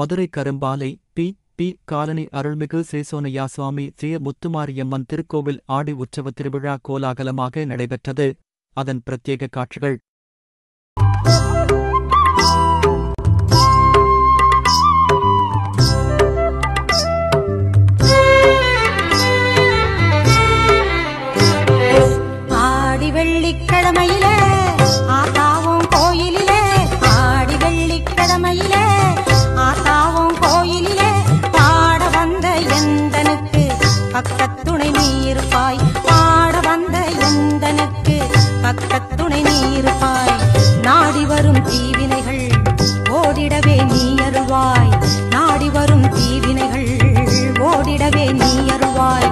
மதுரை கரும்பாலை B colony அருள்மிகு ஸ்ரீசோனையா சுவாமி ஸ்ரீ முத்துமாரியம்மன் திருக்கோவில் ஆடி உற்சவ திருவிழா கோலாகலமாக நடைபெற்றது. அதன் பிரத்யேக காட்சிகள். ஆடி வெள்ளிக்கிழமையிலே ஆத்தாவும் கோயிலிலே, ஆடி வெள்ளிக்கிழமையிலே ஆத்தாவும் கோயிலிலே பாட வந்த எந்தனுக்கு பக்கத்துணை நீருப்பாய், பாட வந்த எந்தனுக்கு பக்கத்துணை நீருப்பாய். நாடி வரும் தீவினைகள் ஓடிடவே நீ அருள்வாய், நாடி வரும் தீவினைகள் ஓடிடவே நீ அருள்வாய்.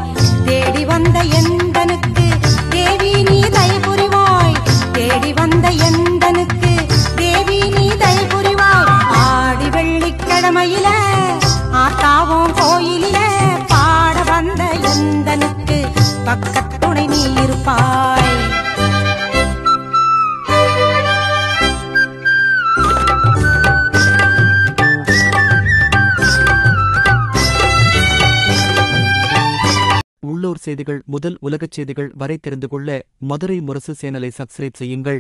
தேடி வந்த எந்தனுக்கு தேவி நீ தயவு புரிவாய், தேடி வந்த எந்தனுக்கு தேவி நீ தயவு புரிவாய். ஆடி வெள்ளிக்கிழமையிலே ஆத்தாவும் கோயிலிலே பாட வந்த எந்தனுக்கு பக்கத்துணை நீ இருப்பாய். உள்ளூர் செய்திகள் முதல் உலகச் செய்திகள் வரை தெரிந்து கொள்ள மதுரை முரசு சேனலை சப்ஸ்கிரைப் செய்யுங்கள்.